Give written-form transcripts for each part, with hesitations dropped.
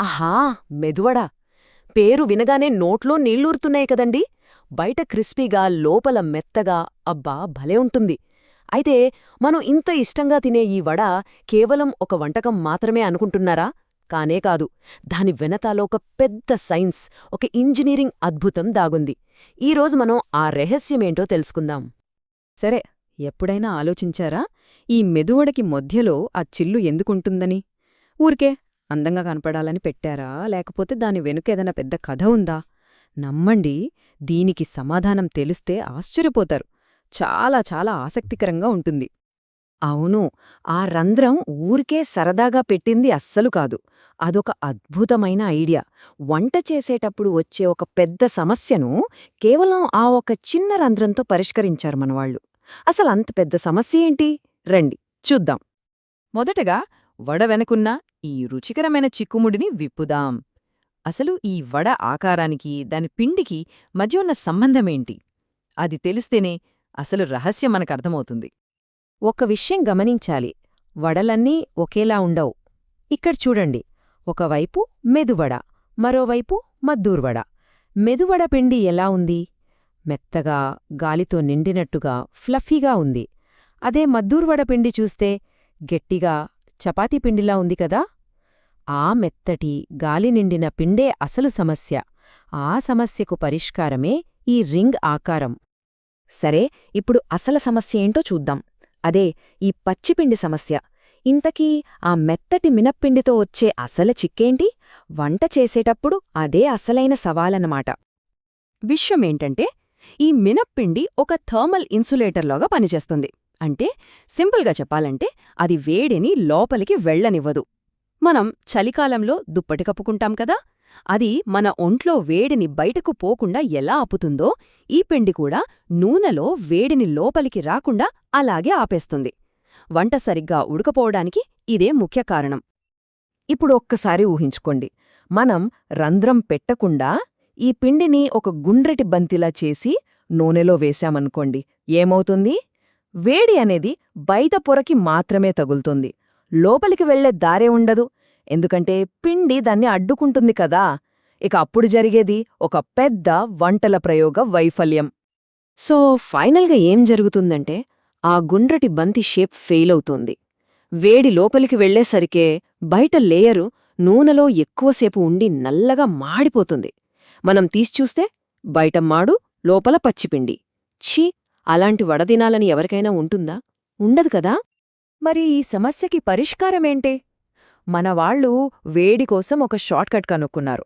ఆహా! మెదువడ. పేరు వినగానే నోట్లో నీళ్లూరుతున్నాయి కదండీ. బయట క్రిస్పీగా, లోపల మెత్తగా, అబ్బా భలే ఉంటుంది. అయితే మనం ఇంత ఇష్టంగా తినే ఈ వడ కేవలం ఒక వంటకం మాత్రమే అనుకుంటున్నారా? కానే కాదు. దాని వెనకాల ఒక పెద్ద సైన్స్, ఒక ఇంజనీరింగ్ అద్భుతం దాగుంది. ఈరోజు మనం ఆ రహస్యమేంటో తెలుసుకుందాం. సరే, ఎప్పుడైనా ఆలోచించారా ఈ మెదువడకి మధ్యలో ఆ చిల్లు ఎందుకుంటుందని? ఊరికే అందంగా కనపడాలని పెట్టారా, లేకపోతే దాని వెనుకేదైనా పెద్ద కథ ఉందా? నమ్మండి, దీనికి సమాధానం తెలిస్తే ఆశ్చర్యపోతారు. చాలా చాలా ఆసక్తికరంగా ఉంటుంది. అవును, ఆ రంధ్రం ఊరికే సరదాగా పెట్టింది అస్సలు కాదు. అదొక అద్భుతమైన ఐడియా. వంట చేసేటప్పుడు వచ్చే ఒక పెద్ద సమస్యను కేవలం ఆ ఒక చిన్న రంధ్రంతో పరిష్కరించారు మనవాళ్లు. అసలంత పెద్ద సమస్య ఏంటి? రండి చూద్దాం. మొదటగా వడ వెనకున్న ఈ రుచికరమైన చిక్కుముడిని విప్పుదాం. అసలు ఈ వడ ఆకారానికి, దాని పిండికి మధ్య ఉన్న సంబంధమేంటి? అది తెలిస్తేనే అసలు రహస్యం మనకర్థమవుతుంది. ఒక విషయం గమనించాలి. వడలన్నీ ఒకేలా ఉండవు. ఇక్కడ చూడండి, ఒకవైపు మెదువడ, మరోవైపు మద్దూర్వడ. మెదువడ పిండి ఎలా ఉంది? మెత్తగా, గాలితో నిండినట్టుగా, ఫ్లఫీగా ఉంది. అదే మద్దూర్వడ పిండి చూస్తే గట్టిగా, చపాతీ పిండిలా ఉంది కదా. ఆ మెత్తటి, గాలి నిండిన పిండే అసలు సమస్య. ఆ సమస్యకు పరిష్కారమే ఈ రింగ్ ఆకారం. సరే, ఇప్పుడు అసలు సమస్య ఏంటో చూద్దాం. అదే ఈ పచ్చిపిండి సమస్య. ఇంతకీ ఆ మెత్తటి మినప్పిండితో వచ్చే అసలు చిక్కేంటి? వంట చేసేటప్పుడు అదే అసలైన సవాలన్నమాట. విషయమేంటంటే, ఈ మినప్పిండి ఒక థర్మల్ ఇన్సులేటర్లాగా పనిచేస్తుంది. అంటే సింపుల్గా చెప్పాలంటే అది వేడిని లోపలికి వెళ్లనివ్వదు. మనం చలికాలంలో దుప్పటి కప్పుకుంటాం కదా, అది మన ఒంట్లో వేడిని బయటకు పోకుండా ఎలా ఆపుతుందో, ఈ పిండి కూడా నూనెలో వేడిని లోపలికి రాకుండా అలాగే ఆపేస్తుంది. వంట సరిగ్గా ఉడకపోవడానికి ఇదే ముఖ్య కారణం. ఇప్పుడు ఒక్కసారి ఊహించుకోండి, మనం రంధ్రం పెట్టకుండా ఈ పిండిని ఒక గుండ్రటి బంతిలా చేసి నూనెలో వేశామనుకోండి, ఏమవుతుంది? వేడి అనేది బయట పొరకి మాత్రమే తగులుతుంది. లోపలికి వెళ్లే దారే ఉండదు. ఎందుకంటే పిండి దాన్ని అడ్డుకుంటుంది కదా. ఇక అప్పుడు జరిగేది ఒక పెద్ద వంటల ప్రయోగ వైఫల్యం. సో ఫైనల్గా ఏం జరుగుతుందంటే, ఆ గుండ్రటి బంతి షేప్ ఫెయిల్ అవుతుంది. వేడి లోపలికి వెళ్లేసరికే బయట లేయరు నూనెలో ఎక్కువసేపు ఉండి నల్లగా మాడిపోతుంది. మనం తీసిచూస్తే బయట మాడు, లోపల పచ్చిపిండి. ఛీ, అలాంటి వడదినాలని ఎవరికైనా ఉంటుందా? ఉండదు కదా. మరి ఈ సమస్యకి పరిష్కారమేంటే? మనవాళ్లు వేడి కోసం ఒక షార్ట్కట్ కనుక్కున్నారు.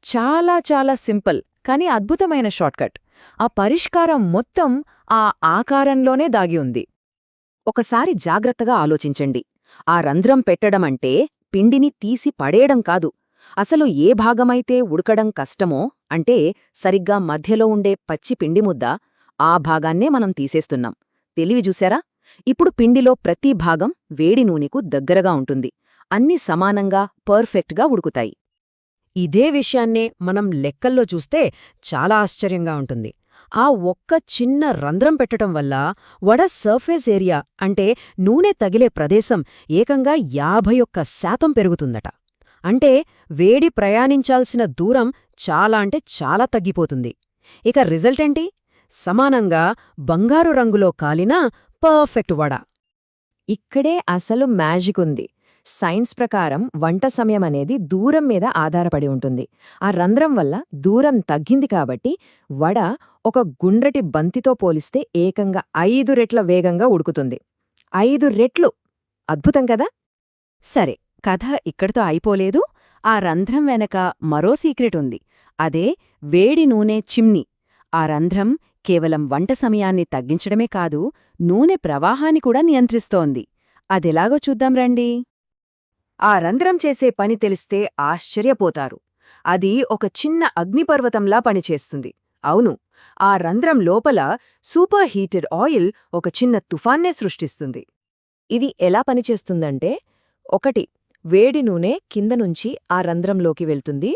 చాలా చాలా సింపుల్ కానీ అద్భుతమైన షార్ట్కట్. ఆ పరిష్కారం మొత్తం ఆ ఆకారంలోనే దాగి ఉంది. ఒకసారి జాగ్రత్తగా ఆలోచించండి. ఆ రంధ్రం పెట్టడమంటే పిండిని తీసి పడేయడం కాదు. అసలు ఏ భాగమైతే ఉడకడం కష్టమో, అంటే సరిగ్గా మధ్యలో ఉండే పచ్చి పిండి ముద్ద, ఆ భాగాన్నే మనం తీసేస్తున్నాం. తెలివి చూశారా? ఇప్పుడు పిండిలో ప్రతి భాగం వేడి నూనెకు దగ్గరగా ఉంటుంది. అన్నీ సమానంగా, పర్ఫెక్ట్గా ఉడుకుతాయి. ఇదే విషయాన్నే మనం లెక్కల్లో చూస్తే చాలా ఆశ్చర్యంగా ఉంటుంది. ఆ ఒక్క చిన్న రంధ్రం పెట్టడం వల్ల వడ సర్ఫేస్ ఏరియా, అంటే నూనె తగిలే ప్రదేశం ఏకంగా 51% పెరుగుతుందట. అంటే వేడి ప్రయాణించాల్సిన దూరం చాలా అంటే చాలా తగ్గిపోతుంది. ఇక రిజల్ట్ ఏంటి? సమానంగా బంగారు రంగులో కాలిన పర్ఫెక్ట్ వడ. ఇక్కడే అసలు మ్యాజిక్ ఉంది. సైన్స్ ప్రకారం వంట సమయం అనేది దూరం మీద ఆధారపడి ఉంటుంది. ఆ రంధ్రం వల్ల దూరం తగ్గింది కాబట్టి వడ ఒక గుండ్రటి బంతితో పోలిస్తే ఏకంగా 5 రెట్ల వేగంగా ఉడుకుతుంది. 5 రెట్లు! అద్భుతం కదా. సరే, కథ ఇక్కడితో అయిపోలేదు. ఆ రంధ్రం వెనక మరో సీక్రెట్ ఉంది. అదే వేడి నూనె చిమ్నీ. ఆ రంధ్రం కేవలం వంట సమయాన్ని తగ్గించడమే కాదు, నూనె ప్రవాహాన్ని కూడా నియంత్రిస్తోంది. అదెలాగో చూద్దాం రండి. ఆ రంధ్రం చేసే పని తెలిస్తే ఆశ్చర్యపోతారు. అది ఒక చిన్న అగ్నిపర్వతంలా పనిచేస్తుంది. అవును, ఆ రంధ్రం లోపల సూపర్ హీటెడ్ ఆయిల్ ఒక చిన్న తుఫాన్నే సృష్టిస్తుంది. ఇది ఎలా పనిచేస్తుందంటే, 1 వేడి నూనె కింద నుంచి ఆ రంధ్రంలోకి వెళ్తుంది.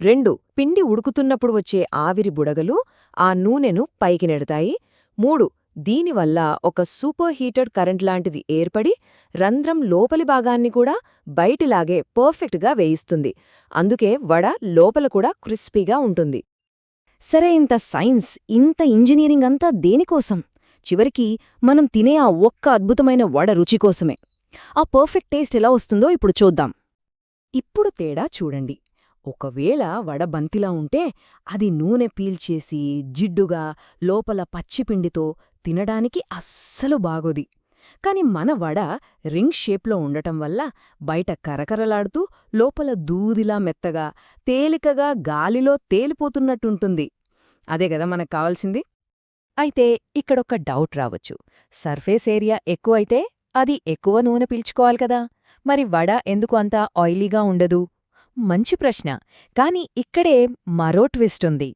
2 పిండి ఉడుకుతున్నప్పుడు వచ్చే ఆవిరి బుడగలు ఆ నూనెను పైకి నెడతాయి. 3 దీనివల్ల ఒక సూపర్ హీటెడ్ కరెంట్ లాంటిది ఏర్పడి రంధ్రం లోపలి భాగాన్ని కూడా బయటిలాగే పర్ఫెక్ట్గా వేయిస్తుంది. అందుకే వడ లోపల కూడా క్రిస్పీగా ఉంటుంది. సరే, ఇంత సైన్స్, ఇంత ఇంజనీరింగ్ అంతా దేనికోసం? చివరికి మనం తినే ఆ ఒక్క అద్భుతమైన వడ రుచి కోసమే. ఆ పర్ఫెక్ట్ టేస్ట్ ఎలా వస్తుందో ఇప్పుడు చూద్దాం. ఇప్పుడు తేడా చూడండి. ఒకవేళ వడ బంతిలా ఉంటే అది నూనె పీల్చేసి జిడ్డుగా లోపల పచ్చిపిండితో తినడానికి అస్సలు బాగోది. కాని మన వడ రింగ్ షేప్లో ఉండటం వల్ల బయట కరకరలాడుతూ లోపల దూదిలా మెత్తగా తేలికగా గాలిలో తేలిపోతున్నట్టుంటుంది. అదే గదా మనకు కావాల్సింది. అయితే ఇక్కడొక్క డౌట్ రావచ్చు. సర్ఫేస్ ఏరియా ఎక్కువైతే అది ఎక్కువ నూనె పీల్చుకోవాలి కదా, మరి వడ ఎందుకు అంత ఆయిలీగా ఉండదు? మంచి ప్రశ్న. కాని ఇక్కడే మరో ట్విస్ట్ ఉంది.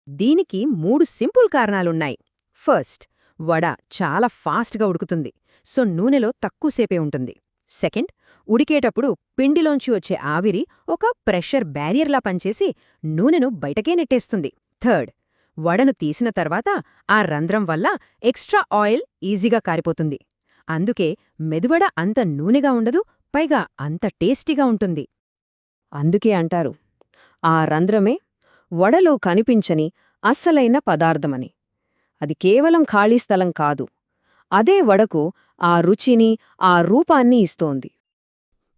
దీనికి 3 సింపుల్ కారణాలున్నాయి. ఫస్ట్, వడ చాలా ఫాస్ట్గా ఉడుకుతుంది, సో నూనెలో తక్కువసేపే ఉంటుంది. సెకండ్, ఉడికేటప్పుడు పిండిలోంచి వచ్చే ఆవిరి ఒక ప్రెషర్ బ్యారియర్లా పనిచేసి నూనెను బయటకే నెట్టేస్తుంది. థర్డ్, వడను తీసిన తర్వాత ఆ రంధ్రం వల్ల ఎక్స్ట్రా ఆయిల్ ఈజీగా కారిపోతుంది. అందుకే మెదువడ అంత నూనెగా ఉండదు, పైగా అంత టేస్టీగా ఉంటుంది. అందుకే అంటారు, ఆ రంధ్రమే వడలో కనిపించని అస్సలైన పదార్థమని. అది కేవలం ఖాళీ స్థలం కాదు, అదే వడకు ఆ రుచిని, ఆ రూపాన్ని ఇస్తోంది.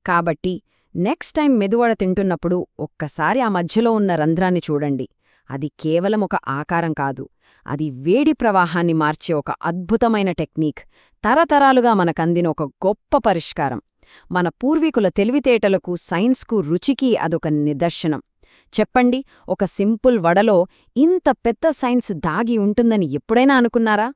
కాబట్టి నెక్స్ట్ టైం మెదువడ తింటున్నప్పుడు ఒక్కసారి ఆ మధ్యలో ఉన్న రంధ్రాన్ని చూడండి. అది కేవలం ఒక ఆకారం కాదు, అది వేడి ప్రవాహాన్ని మార్చే ఒక అద్భుతమైన టెక్నిక్, తరతరాలుగా మనకందిన ఒక గొప్ప పరిష్కారం. మన పూర్వీకుల తెలివితేటలకు, సైన్స్కు, రుచికి అదొక నిదర్శనం. చెప్పండి, ఒక సింపుల్ వడలో ఇంత పెద్ద సైన్స్ దాగి ఉంటుందని ఎప్పుడైనా అనుకున్నారా?